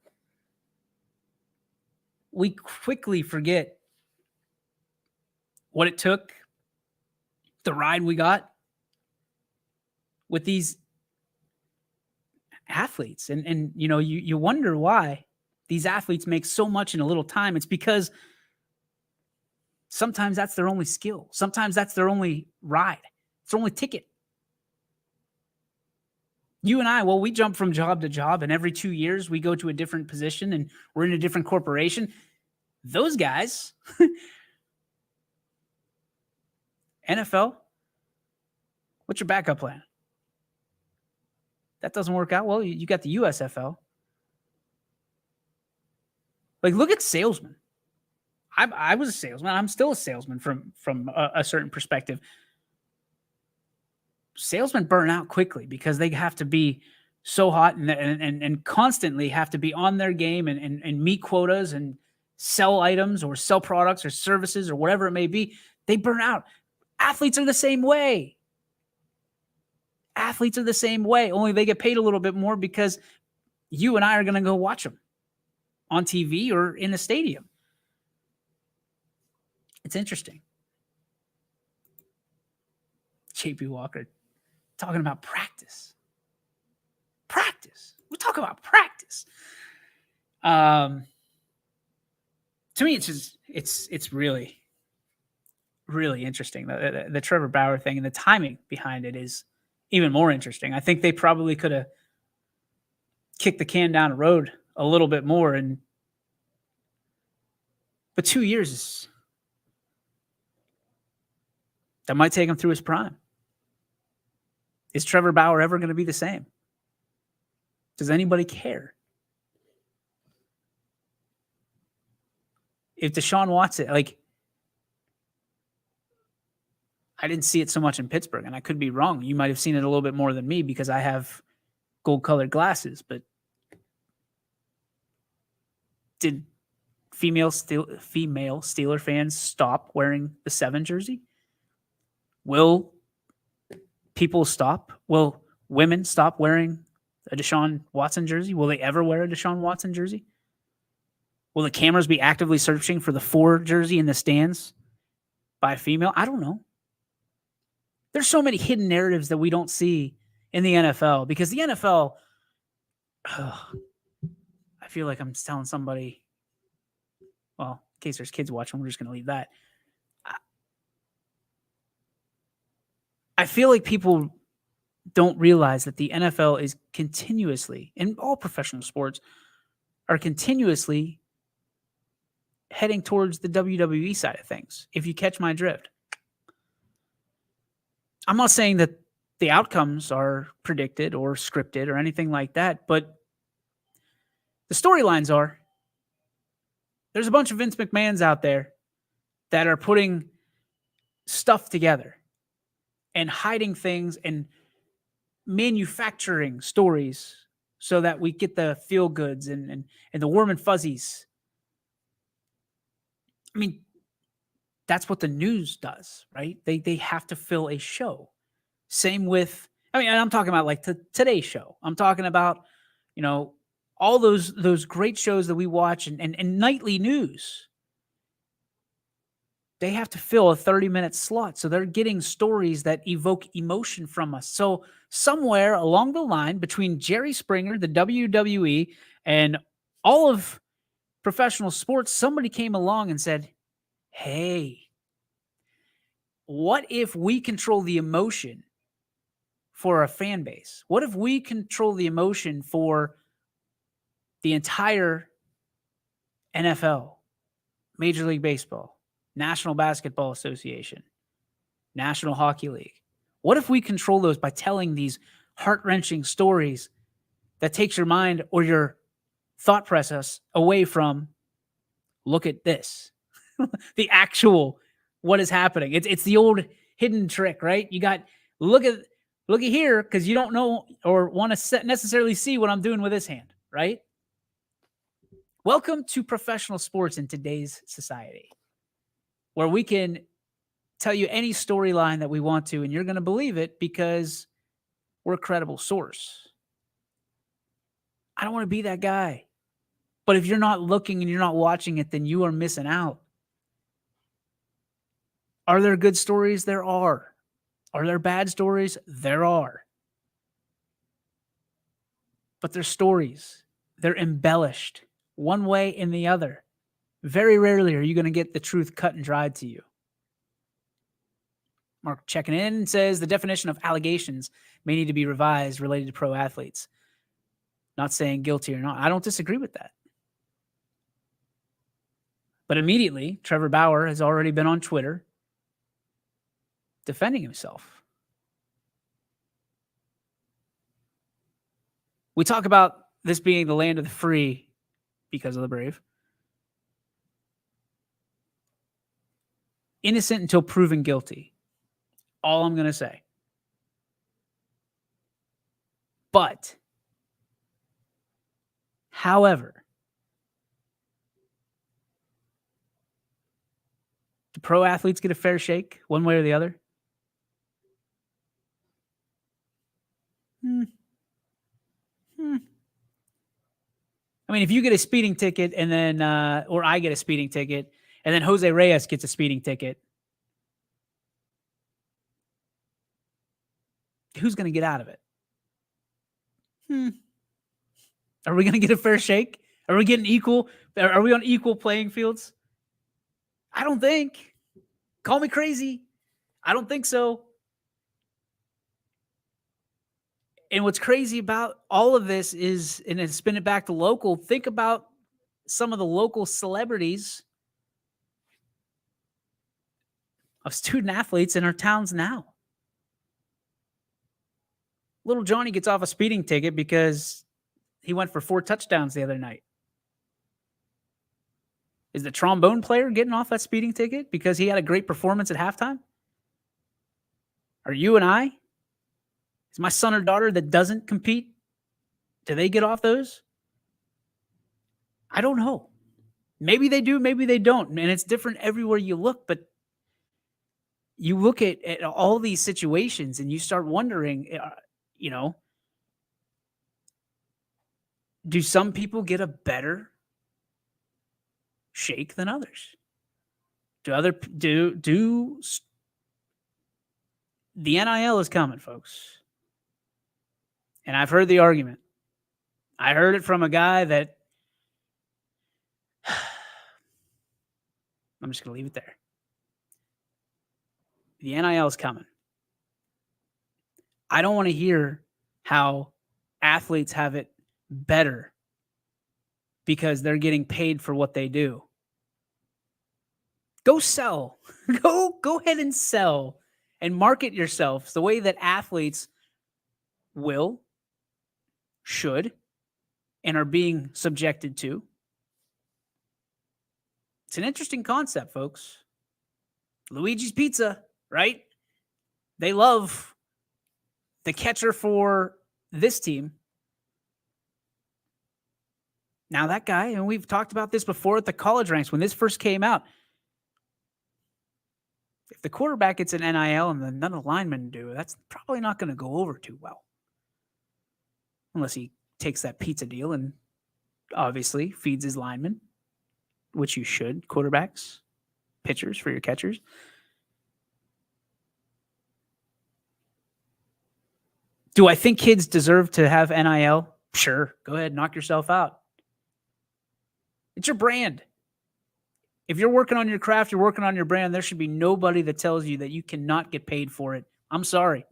S2: We quickly forget what it took, the ride we got with these athletes. And you know, you wonder why these athletes make so much in a little time. It's because sometimes that's their only skill. Sometimes that's their only ride. It's their only ticket. You and I, well, we jump from job to job, and every 2 years we go to a different position and we're in a different corporation. Those guys, NFL, what's your backup plan? That doesn't work out. Well, you got the USFL. Like, look at salesmen. I was a salesman. I'm still a salesman from a certain perspective. Salesmen burn out quickly because they have to be so hot and constantly have to be on their game and meet quotas and sell items or sell products or services or whatever it may be. They burn out. Athletes are the same way. Athletes are the same way, only they get paid a little bit more because you and I are going to go watch them on TV or in a stadium. It's interesting. JP Walker talking about practice. Practice. We talk about practice. To me, it's really, really interesting. The Trevor Bauer thing and the timing behind it is even more interesting. I think they probably could have kicked the can down the road a little bit more, but 2 years that might take him through his prime. Is Trevor Bauer ever going to be the same? Does anybody care? If Deshaun Watson, like, I didn't see it so much in Pittsburgh, and I could be wrong. You might have seen it a little bit more than me because I have gold-colored glasses, but did female Steeler fans stop wearing the 7 jersey? Will people stop? Will women stop wearing a Deshaun Watson jersey? Will they ever wear a Deshaun Watson jersey? Will the cameras be actively searching for the 4 jersey in the stands by a female? I don't know. There's so many hidden narratives that we don't see in the NFL because the NFL, I feel like I'm telling somebody, well, in case there's kids watching, we're just going to leave that. I feel like people don't realize that the NFL is continuously, and all professional sports are continuously heading towards the WWE side of things, if you catch my drift. I'm not saying that the outcomes are predicted or scripted or anything like that, but The storylines are there's a bunch of Vince McMahons out there that are putting stuff together and hiding things and manufacturing stories so that we get the feel goods and the warm and fuzzies. I mean, that's what the news does, right? They have to fill a show. Same with, I mean, I'm talking about like Today's Show. I'm talking about, all those great shows that we watch and nightly news. They have to fill a 30-minute slot. So they're getting stories that evoke emotion from us. So somewhere along the line between Jerry Springer, the WWE, and all of professional sports, somebody came along and said, hey, what if we control the emotion for a fan base? What if we control the emotion for the entire NFL, Major League Baseball, National Basketball Association, National Hockey League? What if we control those by telling these heart-wrenching stories that takes your mind or your thought process away from, look at this, the actual what is happening? It's the old hidden trick, right? You got look at here because you don't know or want to necessarily see what I'm doing with this hand, right? Welcome to professional sports in today's society, where we can tell you any storyline that we want to, and you're going to believe it because we're a credible source. I don't want to be that guy. But if you're not looking and you're not watching it, then you are missing out. Are there good stories? There are. Are there bad stories? There are. But they're stories. They're embellished one way and the other. Very rarely are you going to get the truth cut and dried to you. Mark checking in and says the definition of allegations may need to be revised related to pro athletes. Not saying guilty or not. I don't disagree with that. But immediately, Trevor Bauer has already been on Twitter defending himself. We talk about this being the land of the free because of the brave. Innocent until proven guilty. All I'm going to say. But, however, do pro athletes get a fair shake one way or the other? I mean, if you get a speeding ticket and then, or I get a speeding ticket, and then Jose Reyes gets a speeding ticket, who's going to get out of it? Are we going to get a fair shake? Are we getting equal? Are we on equal playing fields? I don't think. Call me crazy. I don't think so. And what's crazy about all of this is, and to spin it back to local, think about some of the local celebrities of student athletes in our towns now. Little Johnny gets off a speeding ticket because he went for 4 touchdowns the other night. Is the trombone player getting off that speeding ticket because he had a great performance at halftime? Are you and I? Is my son or daughter that doesn't compete, do they get off those? I don't know. Maybe they do, maybe they don't. And it's different everywhere you look, but you look at all these situations and you start wondering, do some people get a better shake than others? The NIL is coming, folks. And I've heard the argument. I heard it from a guy that I'm just going to leave it there. The NIL is coming. I don't want to hear how athletes have it better because they're getting paid for what they do. Go sell. Go ahead and sell and market yourselves the way that athletes will, should, and are being subjected to. It's an interesting concept, folks. Luigi's Pizza, right? They love the catcher for this team. Now that guy, and we've talked about this before at the college ranks when this first came out, if the quarterback gets an NIL and then none of the linemen do, that's probably not going to go over too well. Unless he takes that pizza deal and obviously feeds his linemen, which you should, quarterbacks, pitchers for your catchers. Do I think kids deserve to have NIL? Sure. Go ahead, knock yourself out. It's your brand. If you're working on your craft, you're working on your brand, there should be nobody that tells you that you cannot get paid for it. I'm sorry.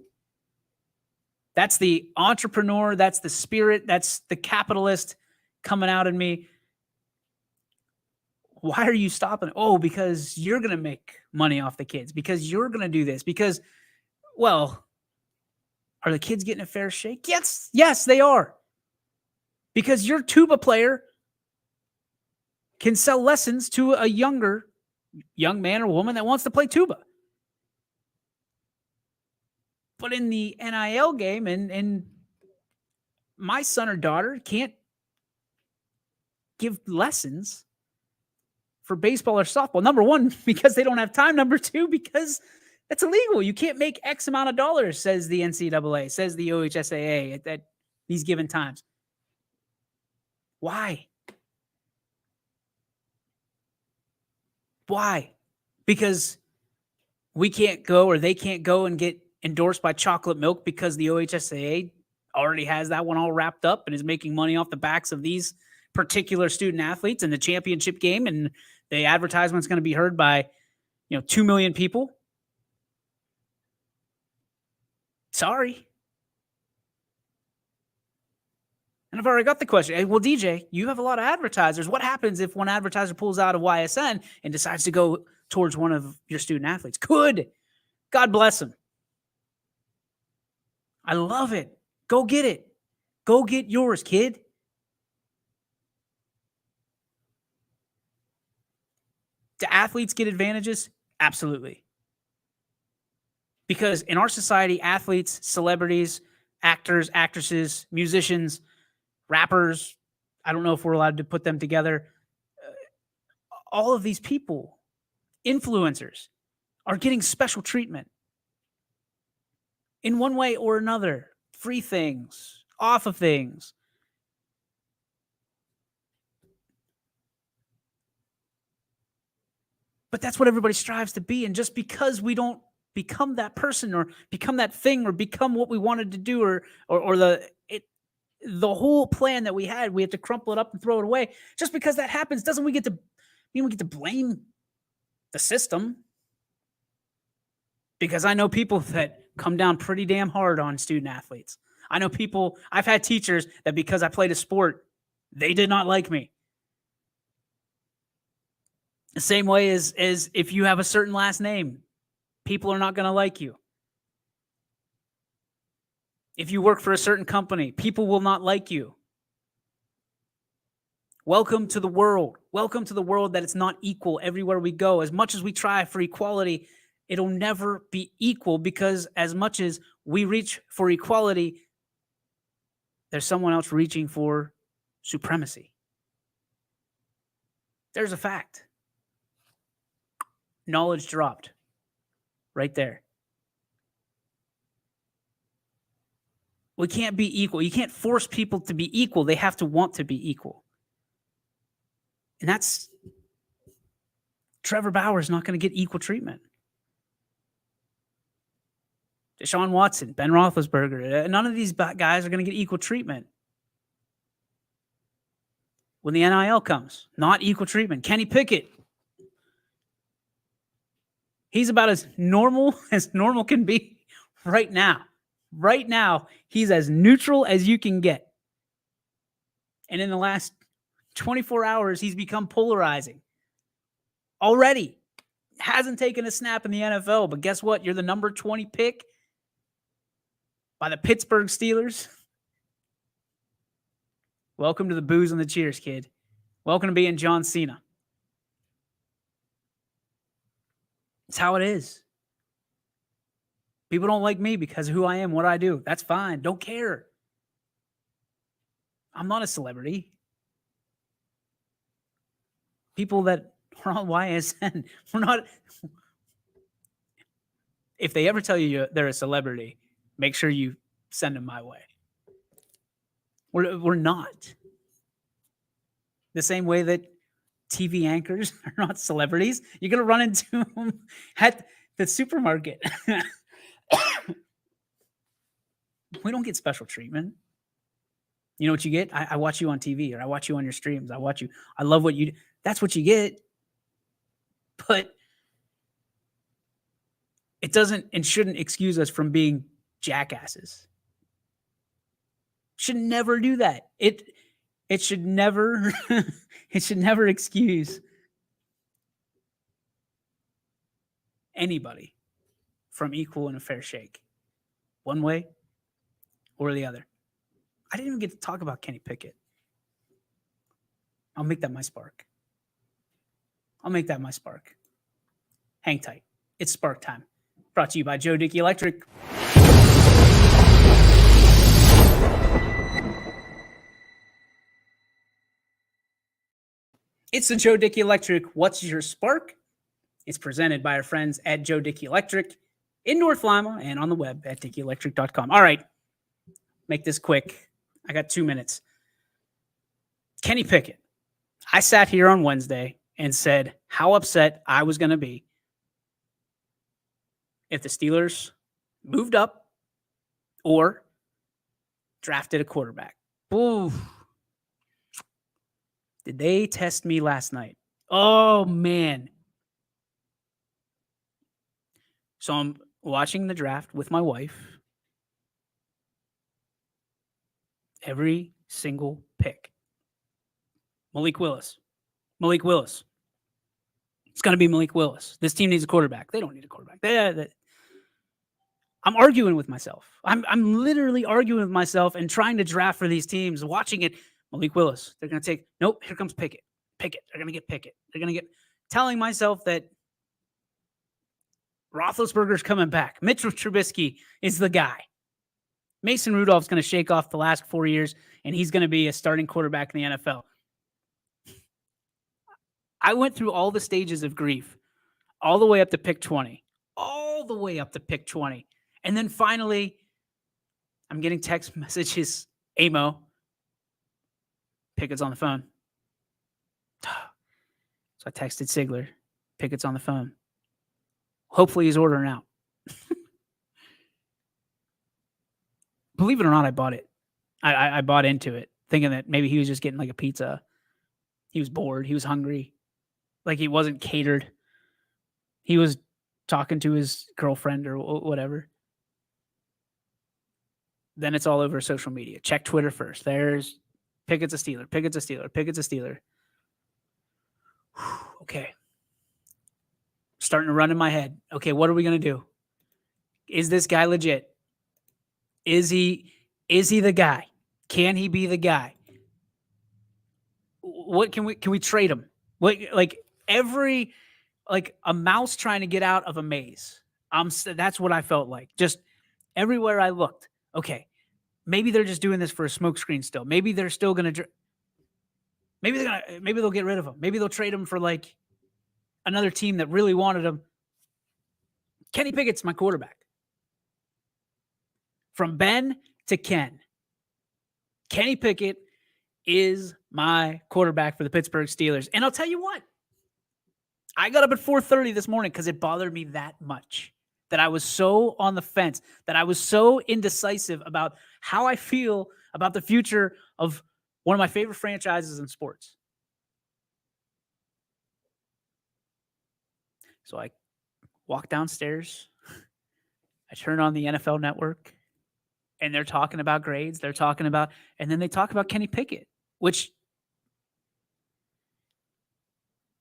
S2: That's the entrepreneur. That's the spirit. That's the capitalist coming out in me. Why are you stopping? Oh, because you're going to make money off the kids. Because you're going to do this. Because, well, are the kids getting a fair shake? Yes, they are. Because your tuba player can sell lessons to a young man or woman that wants to play tuba. But in the NIL game, and my son or daughter can't give lessons for baseball or softball. Number one, because they don't have time. Number two, because that's illegal. You can't make X amount of dollars, says the NCAA, says the OHSAA at these given times. Why? Why? Because we can't go, or they can't go and get endorsed by chocolate milk because the OHSAA already has that one all wrapped up and is making money off the backs of these particular student athletes in the championship game, and the advertisement's going to be heard by 2 million people. Sorry. And I've already got the question. Hey, well, DJ, you have a lot of advertisers. What happens if one advertiser pulls out of YSN and decides to go towards one of your student athletes? Good. God bless him. I love it. Go get it. Go get yours, kid. Do athletes get advantages? Absolutely. Because in our society, athletes, celebrities, actors, actresses, musicians, rappers, I don't know if we're allowed to put them together. All of these people, influencers, are getting special treatment in one way or another. Free things, off of things. But that's what everybody strives to be. And just because we don't become that person or become that thing or become what we wanted to do or the whole plan that we had, we have to crumple it up and throw it away. Just because that happens doesn't mean we get to blame the system. Because I know people that come down pretty damn hard on student athletes. I know people, I've had teachers that because I played a sport, they did not like me. The same way as if you have a certain last name, people are not going to like you. If you work for a certain company, people will not like you. Welcome to the world. Welcome to the world that it's not equal everywhere we go. As much as we try for equality, it'll never be equal because as much as we reach for equality, there's someone else reaching for supremacy. There's a fact. Knowledge dropped right there. We can't be equal. You can't force people to be equal. They have to want to be equal. And that's Trevor Bauer is not going to get equal treatment. Deshaun Watson, Ben Roethlisberger, none of these guys are going to get equal treatment. When the NIL comes, not equal treatment. Kenny Pickett, he's about as normal can be right now. Right now, he's as neutral as you can get. And in the last 24 hours, he's become polarizing. Already. Hasn't taken a snap in the NFL, but guess what? You're the number 20 pick by the Pittsburgh Steelers. Welcome to the booze and the cheers, kid. Welcome to being John Cena. It's how it is. People don't like me because of who I am, what I do. That's fine. Don't care. I'm not a celebrity. People that are on YSN, we're not. If they ever tell you they're a celebrity, make sure you send them my way. We're not. The same way that TV anchors are not celebrities. You're going to run into them at the supermarket. We don't get special treatment. You know what you get? I watch you on TV, or I watch you on your streams. I love what you do. That's what you get. But it doesn't and shouldn't excuse us from being jackasses. Should never do that. It should never it should never excuse anybody from equal and a fair shake, one way or the other. I didn't even get to talk about Kenny Pickett. I'll make that my spark. Hang tight. It's spark time. Brought to you by Joe Dickey Electric. It's the Joe Dickey Electric What's Your Spark? It's presented by our friends at Joe Dickey Electric in North Lima and on the web at dickeyelectric.com. All right, make this quick. I got 2 minutes. Kenny Pickett. I sat here on Wednesday and said how upset I was going to be if the Steelers moved up or drafted a quarterback. Ooh. Did they test me last night? Oh, man. So I'm watching the draft with my wife. Every single pick. Malik Willis. It's going to be Malik Willis. This team needs a quarterback. They don't need a quarterback. I'm arguing with myself. I'm literally arguing with myself and trying to draft for these teams, watching it. Malik Willis. They're going to take, nope, here comes Pickett. They're going to get Pickett. Telling myself that Roethlisberger's coming back. Mitchell Trubisky is the guy. Mason Rudolph's going to shake off the last 4 years, and he's going to be a starting quarterback in the NFL. I went through all the stages of grief, all the way up to pick 20. And then finally, I'm getting text messages, Amo, Pickett's on the phone. So I texted Sigler, Pickett's on the phone. Hopefully he's ordering out. Believe it or not, I bought it. I bought into it, thinking that maybe he was just getting like a pizza. He was bored. He was hungry. Like he wasn't catered. He was talking to his girlfriend or whatever. Then it's all over social media. Check Twitter first. There's Pickett's a Steeler. Okay. Starting to run in my head. Okay, what are we going to do? Is this guy legit? Is he the guy? Can he be the guy? What can we trade him? What, like a mouse trying to get out of a maze. That's what I felt like. Just everywhere I looked. Okay, maybe they're just doing this for a smokescreen still. Maybe they're still going to. Maybe they'll get rid of him. Maybe they'll trade him for like another team that really wanted him. Kenny Pickett's my quarterback. From Ben to Ken. Kenny Pickett is my quarterback for the Pittsburgh Steelers. And I'll tell you what. I got up at 4:30 this morning because it bothered me that much. That I was so on the fence. That I was so indecisive about how I feel about the future of one of my favorite franchises in sports. So I walk downstairs. I turn on the NFL Network. And they're talking about grades. And then they talk about Kenny Pickett, which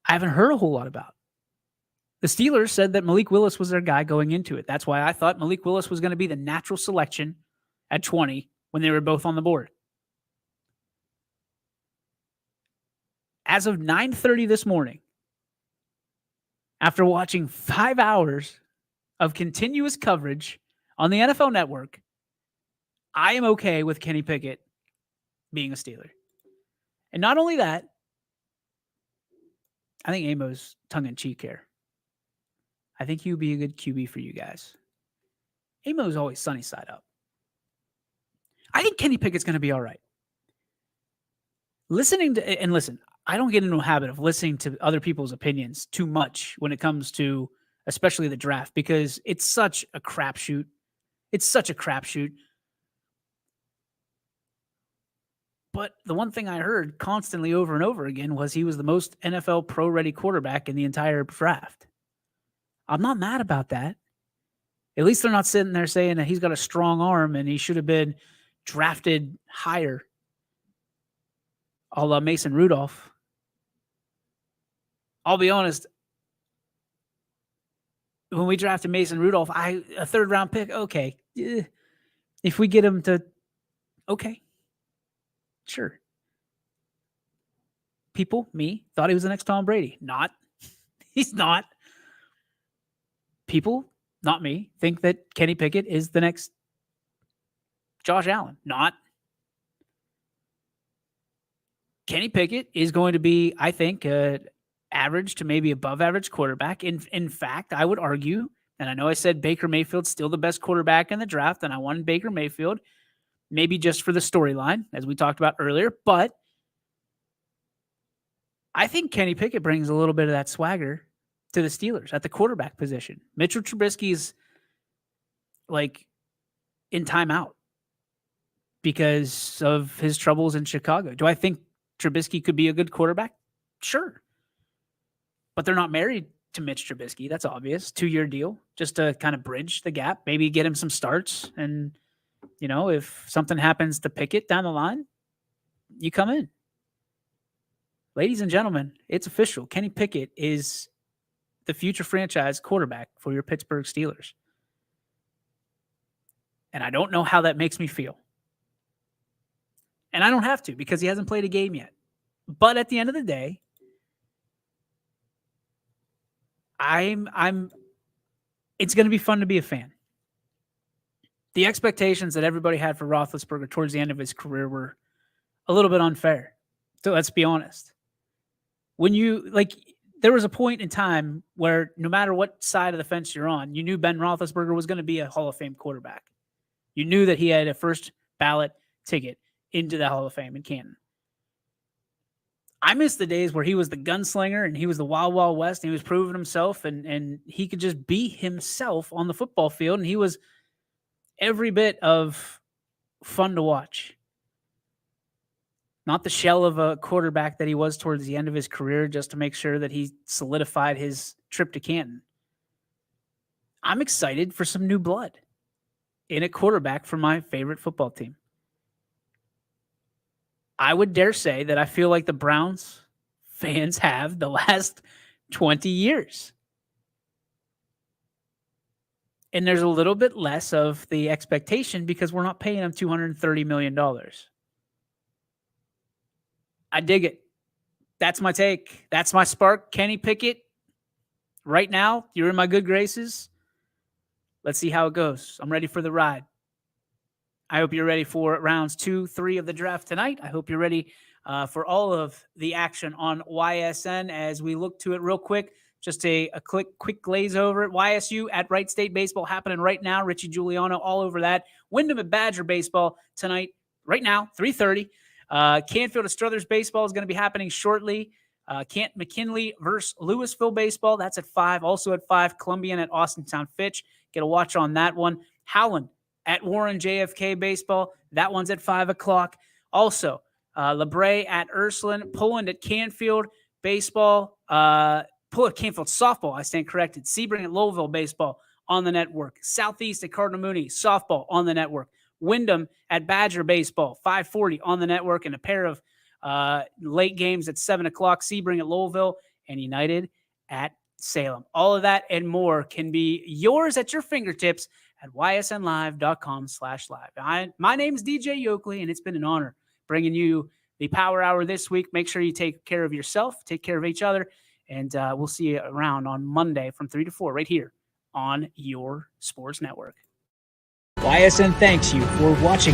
S2: I haven't heard a whole lot about. The Steelers said that Malik Willis was their guy going into it. That's why I thought Malik Willis was going to be the natural selection at 20 when they were both on the board. as of 9:30 this morning, after watching 5 hours of continuous coverage on the NFL Network, I am okay with Kenny Pickett being a Steeler. And not only that, I think Amo's tongue-in-cheek here. I think he would be a good QB for you guys. Amo's always sunny side up. I think Kenny Pickett's going to be all right. Listen, I don't get into a habit of listening to other people's opinions too much when it comes to especially the draft, because it's such a crapshoot. But the one thing I heard constantly over and over again was he was the most NFL pro-ready quarterback in the entire draft. I'm not mad about that. At least they're not sitting there saying that he's got a strong arm and he should have been drafted higher, a la Mason Rudolph. I'll be honest. When we drafted Mason Rudolph, a third-round pick, okay. If we get him to, okay. Sure. People, me, thought he was the next Tom Brady. Not. He's not. People, not me, think that Kenny Pickett is the next Josh Allen. Not. Kenny Pickett is going to be, I think, average to maybe above average quarterback. In fact, I would argue, and I know I said Baker Mayfield's still the best quarterback in the draft, and I wanted Baker Mayfield, maybe just for the storyline, as we talked about earlier, but I think Kenny Pickett brings a little bit of that swagger to the Steelers at the quarterback position. Mitchell Trubisky's like in timeout because of his troubles in Chicago. Do I think Trubisky could be a good quarterback? Sure. But they're not married to Mitch Trubisky. That's obvious. 2-year deal just to kind of bridge the gap, maybe get him some starts. And, you know, if something happens to Pickett down the line, you come in. Ladies and gentlemen, it's official. Kenny Pickett is the future franchise quarterback for your Pittsburgh Steelers. And I don't know how that makes me feel. And I don't have to because he hasn't played a game yet. But at the end of the day, it's going to be fun to be a fan. The expectations that everybody had for Roethlisberger towards the end of his career were a little bit unfair. So let's be honest. There was a point in time where no matter what side of the fence you're on, you knew Ben Roethlisberger was going to be a Hall of Fame quarterback. You knew that he had a first ballot ticket into the Hall of Fame in Canton. I miss the days where he was the gunslinger and he was the Wild Wild West and he was proving himself and he could just be himself on the football field, and he was every bit of fun to watch. Not the shell of a quarterback that he was towards the end of his career just to make sure that he solidified his trip to Canton. I'm excited for some new blood in a quarterback for my favorite football team. I would dare say that I feel like the Browns fans have the last 20 years. And there's a little bit less of the expectation because we're not paying them $230 million. I dig it. That's my take. That's my spark. Kenny Pickett, right now, you're in my good graces. Let's see how it goes. I'm ready for the ride. I hope you're ready for rounds 2, 3 of the draft tonight. I hope you're ready for all of the action on YSN as we look to it real quick. Just a quick glaze over it. YSU at Wright State Baseball happening right now. Richie Giuliano all over that. Wyndham at Badger Baseball tonight, right now, 3:30. Canfield at Struthers Baseball is going to be happening shortly. McKinley versus Louisville Baseball, that's at 5. Also at 5, Columbian at Austintown Fitch. Get a watch on that one. Howland at Warren JFK Baseball. That one's at 5 o'clock. Also, LeBray at Ursuline. Poland at Canfield Baseball. Canfield Softball, I stand corrected. Sebring at Louisville Baseball on the network. Southeast at Cardinal Mooney Softball on the network. Wyndham at Badger Baseball, 5:40 on the network, and a pair of late games at 7 o'clock. Sebring at Louisville and United at Salem. All of that and more can be yours at your fingertips at ysnlive.com/live. My name is DJ Yoakley, and it's been an honor bringing you the Power Hour this week. Make sure you take care of yourself, take care of each other, and we'll see you around on Monday from 3 to 4 right here on your sports network. YSN thanks you for watching.